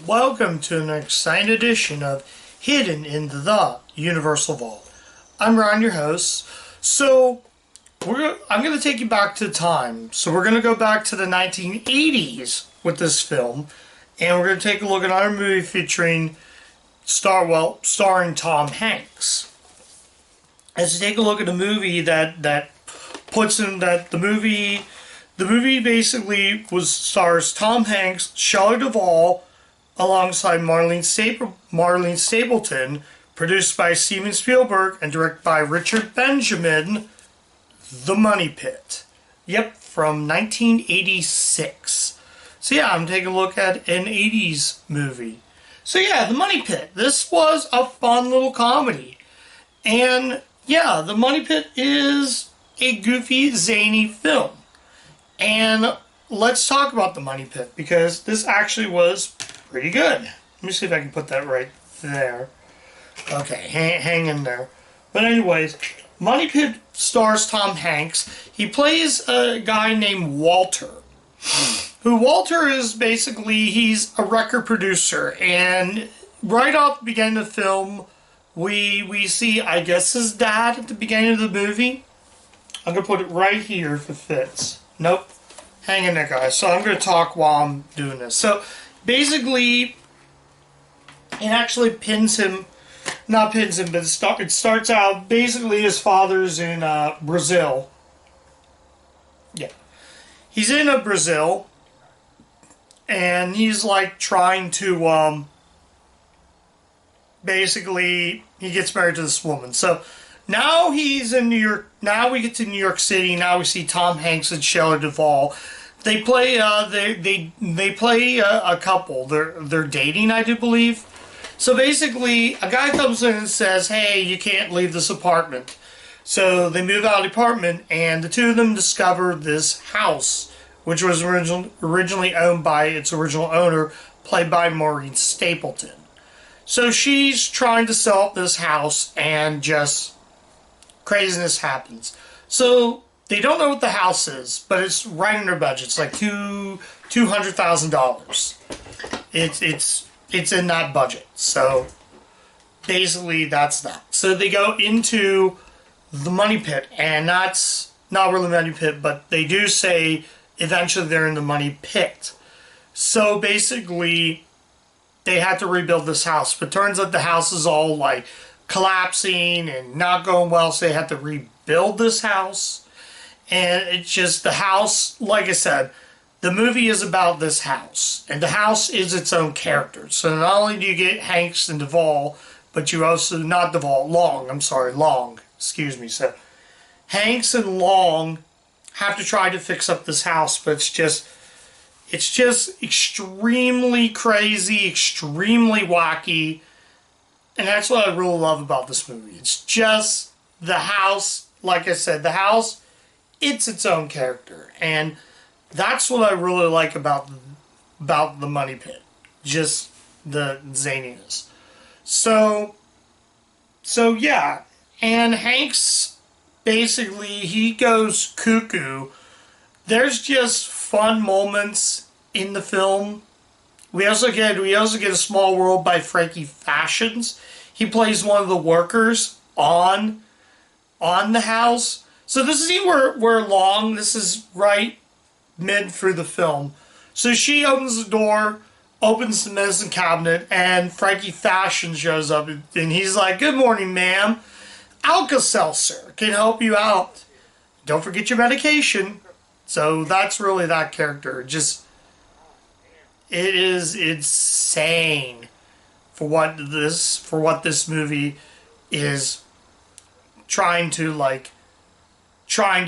Welcome to an exciting edition of Hidden in the Universal Vault. I'm Ryan, your host. I'm going to take you back to time. So we're going to go back to the 1980s with this film, and we're going to take a look at our movie featuring starring Tom Hanks. As we take a look at a movie that puts in that the movie basically stars Tom Hanks, Shelley Duvall, alongside Marlene Stapleton, produced by Steven Spielberg and directed by Richard Benjamin. The Money Pit. Yep, from 1986. So yeah, I'm taking a look at an 80s movie. So yeah, The Money Pit. This was a fun little comedy. And yeah, The Money Pit is a goofy, zany film. And let's talk about The Money Pit, because this actually was pretty good. Let me see if I can put that right there. Okay, hang in there. But anyways, Money Pit stars Tom Hanks. He plays a guy named Walter. Walter is basically, he's a record producer. And right off the beginning of the film, we see, I guess, his dad at the beginning of the movie. I'm going to put it right here if it fits. Nope. Hang in there, guys. So I'm going to talk while I'm doing this. So basically, it actually not pins him, but it starts out, basically his father's in Brazil. Yeah. He's in Brazil, and he's like trying to, basically, he gets married to this woman. So now he's in New York. Now we get to New York City. Now we see Tom Hanks and Shelley Duvall. They play. They play a couple. They're dating, I do believe. So basically, a guy comes in and says, "Hey, you can't leave this apartment." So they move out of the apartment, and the two of them discover this house, which was originally owned by its original owner, played by Maureen Stapleton. So she's trying to sell this house, and just craziness happens. So they don't know what the house is, but it's right in their budget. It's like $200,000. It's in that budget. So basically that's that. So they go into the Money Pit, and that's not really Money Pit, but they do say eventually they're in the Money Pit. So basically they had to rebuild this house, but turns out the house is all like collapsing and not going well, so they had to rebuild this house. And it's just the house, like I said, the movie is about this house, and the house is its own character. So not only do you get Hanks and Duvall, but you also, not Duvall, Long, excuse me. So Hanks and Long have to try to fix up this house, but it's just extremely crazy, extremely wacky. And that's what I really love about this movie. It's just the house, like I said, the house, it's its own character. And that's what I really like about the Money Pit. Just the zaniness. So yeah. And Hanks, basically, he goes cuckoo. There's just fun moments in the film. We also get A Small World by Frankie Fashions. He plays one of the workers on the house. So this is where Long, this is right mid through the film. So she opens the door, opens the medicine cabinet, and Frankie Fashion shows up, and he's like, "Good morning, ma'am. Alka-Seltzer can help you out. Don't forget your medication." So that's really that character. It is insane for what this movie is trying to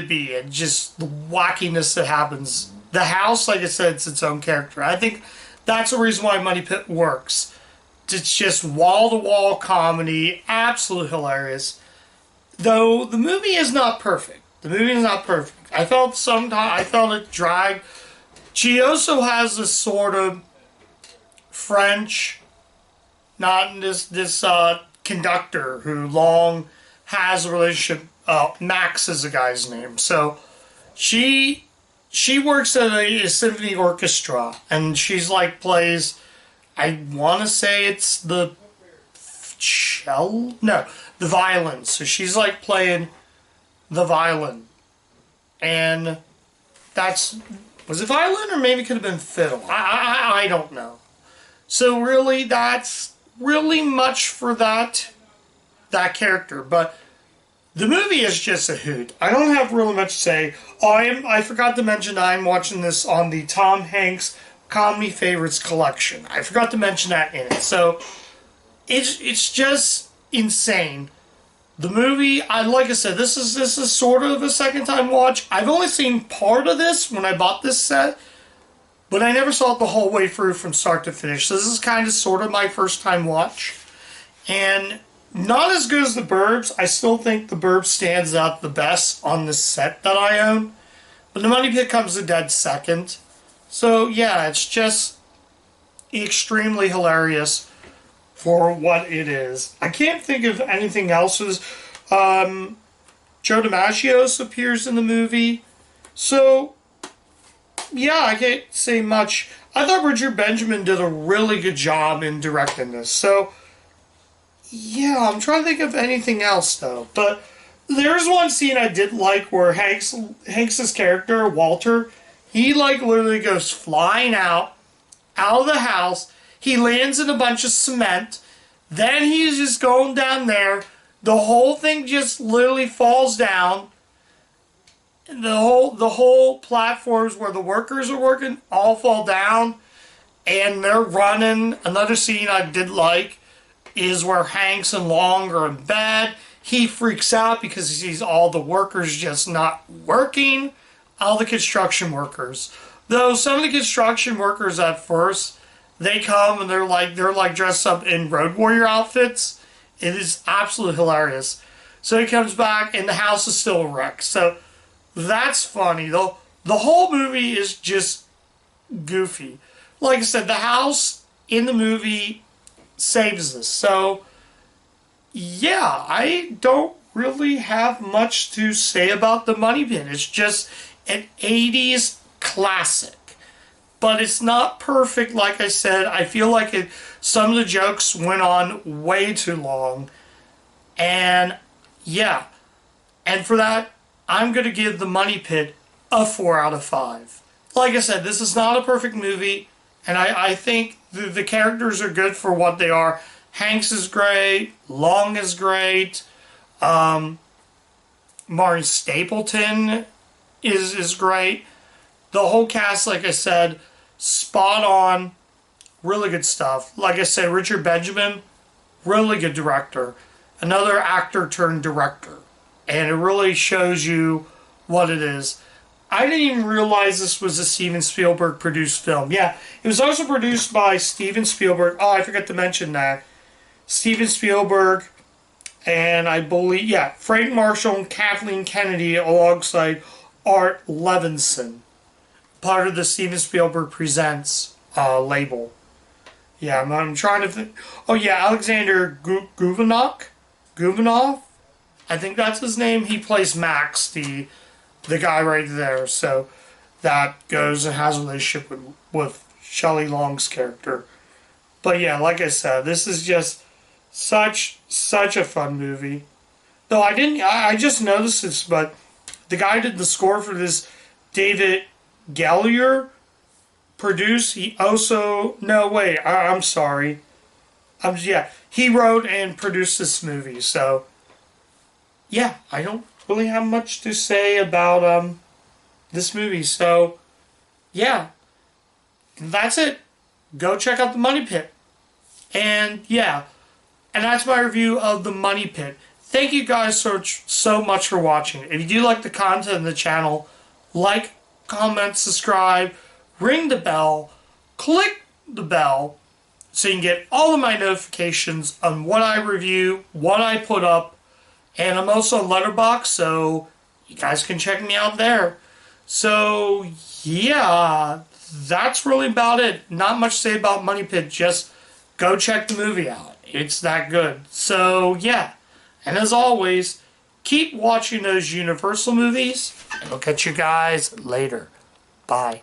be, and just the wackiness that happens. The house, like I said, it's its own character. I think that's the reason why Money Pit works. It's just wall-to-wall comedy, absolutely hilarious. Though the movie is not perfect. I felt it dragged. She also has this sort of French, not this conductor who Long has a relationship. Max is the guy's name. So she works at a symphony orchestra, and she's like plays I want to say it's the cello? No, the violin. So she's like playing the violin. And that's, was it violin or maybe it could have been fiddle? I don't know. So really, that's really much for that character. But the movie is just a hoot. I don't have really much to say. I forgot to mention I'm watching this on the Tom Hanks Comedy Favorites collection. I forgot to mention that in it. So it's just insane. The movie, like I said, this is sort of a second time watch. I've only seen part of this when I bought this set, but I never saw it the whole way through from start to finish. So this is kind of sort of my first time watch. And not as good as The Burbs. I still think The Burbs stands out the best on this set that I own. But The Money Pit comes a dead second. So yeah, it's just extremely hilarious for what it is. I can't think of anything else. Joe DiMaggio appears in the movie. So yeah, I can't say much. I thought Richard Benjamin did a really good job in directing this. So yeah, I'm trying to think of anything else though. But there's one scene I did like where Hanks's character, Walter, he like literally goes flying out of the house. He lands in a bunch of cement. Then he's just going down there. The whole thing just literally falls down. The whole platforms where the workers are working all fall down. And they're running. Another scene I did like is where Hanks and Long are in bed. He freaks out because he sees all the workers just not working. All the construction workers. Though some of the construction workers at first, they come and they're like dressed up in Road Warrior outfits. It is absolutely hilarious. So he comes back and the house is still a wreck. So that's funny. The whole movie is just goofy. Like I said, the house in the movie saves us. So yeah, I don't really have much to say about The Money Pit. It's just an 80s classic. But it's not perfect, like I said. I feel like some of the jokes went on way too long. And yeah. And for that, I'm going to give The Money Pit a 4 out of 5. Like I said, this is not a perfect movie. And I think the characters are good for what they are. Hanks is great. Long is great. Martin Stapleton is great. The whole cast, like I said, spot on. Really good stuff. Like I said, Richard Benjamin, really good director. Another actor turned director. And it really shows you what it is. I didn't even realize this was a Steven Spielberg produced film. Yeah, it was also produced by Steven Spielberg. Oh, I forgot to mention that. Steven Spielberg and I believe, yeah, Frank Marshall and Kathleen Kennedy alongside Art Levinson. Part of the Steven Spielberg Presents label. Yeah, I'm trying to think. Oh yeah, Alexander Guvanov? I think that's his name. He plays Max, the guy right there. So that goes and has a relationship with Shelley Long's character. But yeah, like I said, this is just such a fun movie. Though I just noticed this, but the guy did the score for this, David Gellier, produced. He also, no wait, I'm sorry. Yeah, he wrote and produced this movie. So yeah, I don't really have much to say about this movie. So yeah, that's it. Go check out The Money Pit. And yeah, and that's my review of The Money Pit. Thank you guys so much for watching. If you do like the content of the channel, like, comment, subscribe, ring the bell, click the bell so you can get all of my notifications on what I review, what I put up, and I'm also on Letterboxd, so you guys can check me out there. So yeah, that's really about it. Not much to say about Money Pit, just go check the movie out. It's that good. So yeah, and as always, keep watching those Universal movies, and I'll catch you guys later. Bye.